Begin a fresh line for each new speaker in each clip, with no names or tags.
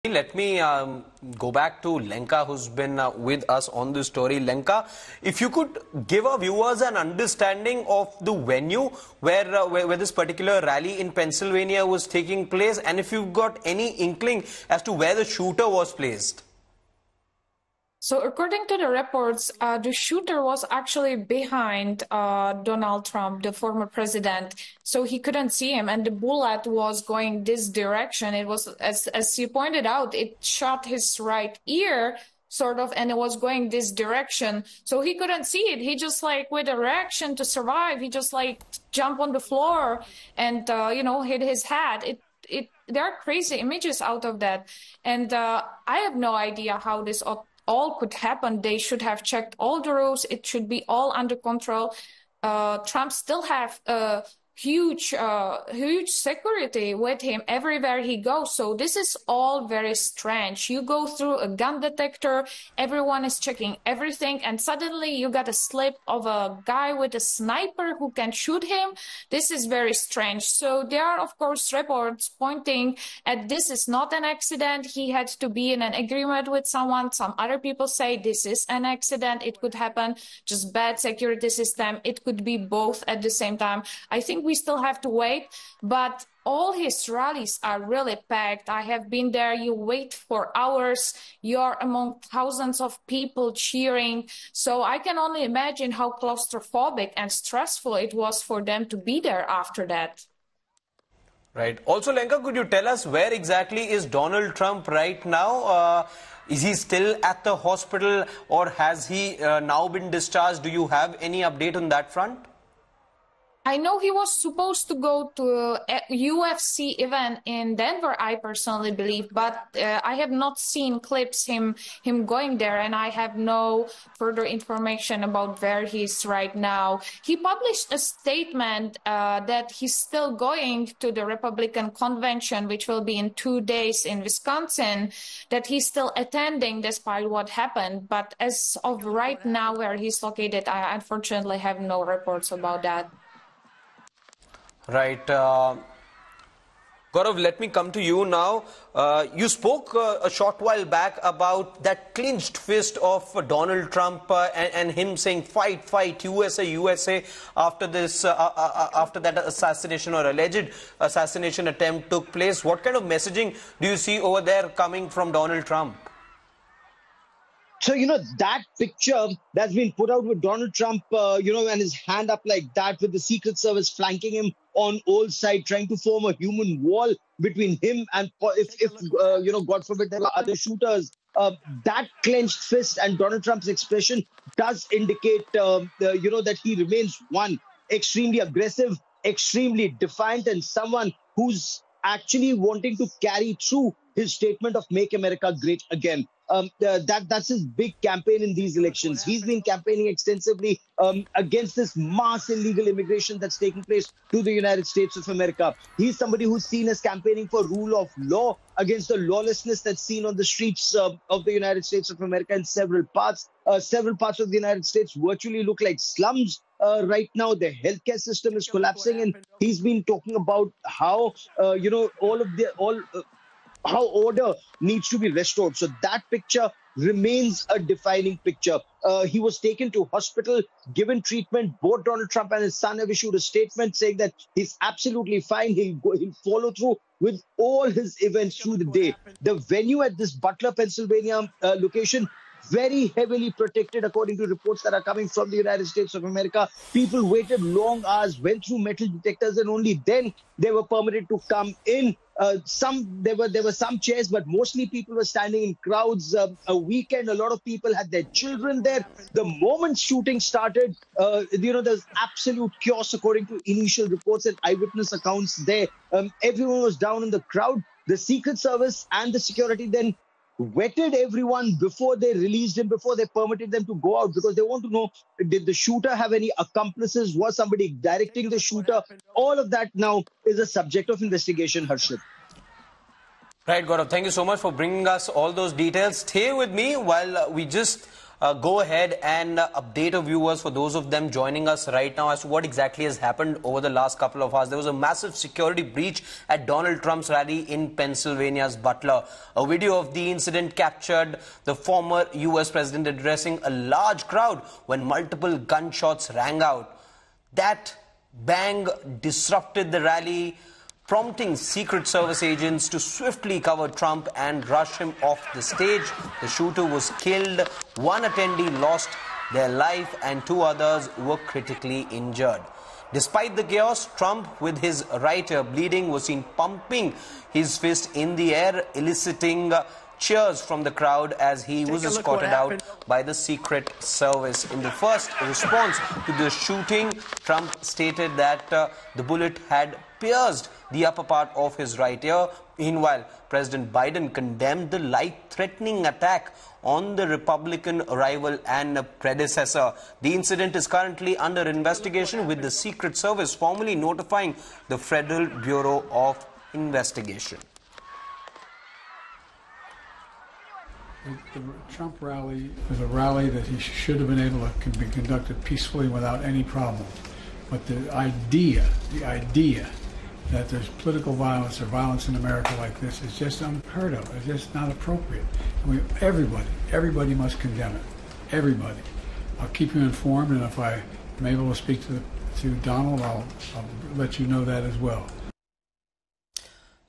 Let me go back to Lenka, who's been with us on this story. Lenka, if you could give our viewers an understanding of the venue where this particular rally in Pennsylvania was taking place, and if you've got any inkling as to where the shooter was placed.
So according to the reports, the shooter was actually behind Donald Trump, the former president, so he couldn't see him, and the bullet was going this direction. It was, as you pointed out, it shot his right ear, sort of, and it was going this direction, so he couldn't see it. He just, like, with a reaction to survive, he just, like, jumped on the floor and, hit his head. There are crazy images out of that, and I have no idea how this all could happen. They should have checked all the rules. It should be all under control. Trump still have huge security with him everywhere he goes. So this is all very strange. You go through a gun detector, everyone is checking everything, and suddenly you got a slip of a guy with a sniper who can shoot him. This is very strange. So there are, of course, reports pointing at this is not an accident. He had to be in an agreement with someone. Some other people say this is an accident. It could happen, just bad security system. It could be both at the same time. I think we still have to wait, but all his rallies are really packed. I have been there. You wait for hours. You're among thousands of people cheering. So I can only imagine how claustrophobic and stressful it was for them to be there after that.
Right. Also, Lenka, could you tell us where exactly is Donald Trump right now? Is he still at the hospital, or has he now been discharged? Do you have any update on that front?
I know he was supposed to go to a UFC event in Denver, I personally believe, but I have not seen clips him going there, and I have no further information about where he is right now. He published a statement that he's still going to the Republican convention, which will be in 2 days in Wisconsin, that he's still attending despite what happened. But as of right now, where he's located, I unfortunately have no reports about that.
Right. Gaurav, let me come to you now. You spoke a short while back about that clenched fist of Donald Trump and him saying fight, fight, USA, USA after this, after that assassination or alleged assassination attempt took place. What kind of messaging do you see over there coming from Donald Trump?
So, that picture that's been put out with Donald Trump, and his hand up like that with the Secret Service flanking him on all sides, trying to form a human wall between him and, if God forbid, there were other shooters. That clenched fist and Donald Trump's expression does indicate, that he remains one, extremely aggressive, extremely defiant, and someone who's actually wanting to carry through his statement of Make America Great Again. That's his big campaign in these elections. He's been campaigning extensively against this mass illegal immigration that's taking place to the United States of America. He's somebody who's seen as campaigning for rule of law against the lawlessness that's seen on the streets of the United States of America in several parts. Several parts of the United States virtually look like slums. Right now, the healthcare system is collapsing, and he's been talking about how how order needs to be restored. So that picture remains a defining picture. He was taken to hospital, given treatment. Both Donald Trump and his son have issued a statement saying that he's absolutely fine. He'll follow through with all his events through the day. The venue at this Butler, Pennsylvania location, very heavily protected, according to reports that are coming from the United States of America. People waited long hours, went through metal detectors, and only then they were permitted to come in. There were some chairs, but mostly people were standing in crowds. A weekend, a lot of people had their children there. The moment shooting started, there's absolute chaos, according to initial reports and eyewitness accounts there. Everyone was down in the crowd. The Secret Service and the security then vetted everyone before they released him, before they permitted them to go out, because they want to know, did the shooter have any accomplices? Was somebody directing the shooter? All of that now is a subject of investigation, Harshit.
Right, Gaurav, thank you so much for bringing us all those details. Stay with me while we just go ahead and update our viewers, for those of them joining us right now, as to what exactly has happened over the last couple of hours. There was a massive security breach at Donald Trump's rally in Pennsylvania's Butler. A video of the incident captured the former US president addressing a large crowd when multiple gunshots rang out. That bang disrupted the rally, prompting Secret Service agents to swiftly cover Trump and rush him off the stage. The shooter was killed, one attendee lost their life, and 2 others were critically injured. Despite the chaos, Trump, with his right ear bleeding, was seen pumping his fist in the air, eliciting cheers from the crowd as he was escorted out by the Secret Service. In the first response to the shooting, Trump stated that the bullet had pierced the upper part of his right ear. Meanwhile, President Biden condemned the life-threatening attack on the Republican rival and predecessor. The incident is currently under investigation, with the Secret Service formally notifying the Federal Bureau of Investigation.
The Trump rally was a rally that he should have been able to be conducted peacefully without any problem. But the idea that there's political violence or violence in America like this is just unheard of. It's just not appropriate. Everybody must condemn it. Everybody. I'll keep you informed, and if I am able to speak to Donald, I'll let you know that as well.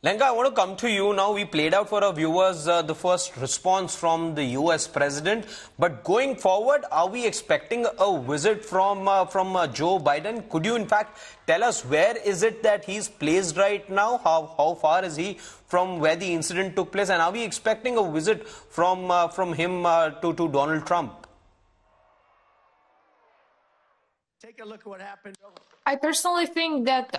Lenka, I want to come to you now. We played out for our viewers the first response from the US president. But going forward, are we expecting a visit from Joe Biden? Could you in fact tell us where is it that he's placed right now? How far is he from where the incident took place? And are we expecting a visit from him to Donald Trump?
Take a look at what happened.
I personally think that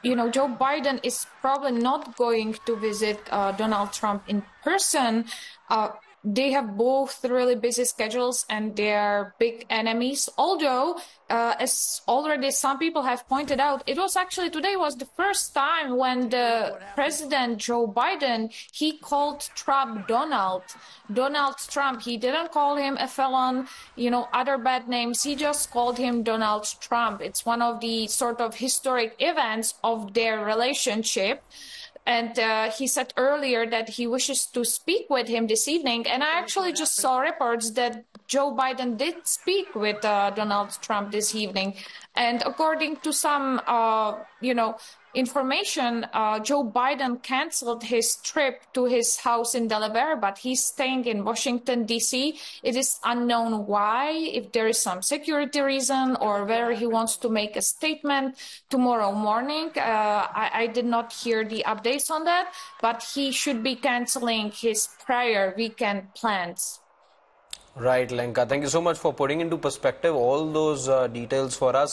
Joe Biden is probably not going to visit Donald Trump in person. They have both really busy schedules and they are big enemies. Although, as already some people have pointed out, today was the first time when the President Joe Biden, he called Trump Donald Trump. He didn't call him a felon, other bad names. He just called him Donald Trump. It's one of the sort of historic events of their relationship. And he said earlier that he wishes to speak with him this evening. And I actually just saw reports that Joe Biden did speak with Donald Trump this evening. And according to some, information, Joe Biden canceled his trip to his house in Delaware, but he's staying in Washington, D.C. It is unknown why, if there is some security reason or whether he wants to make a statement tomorrow morning. I did not hear the updates on that, but he should be canceling his prior weekend plans.
Right, Lenka. Thank you so much for putting into perspective all those details for us.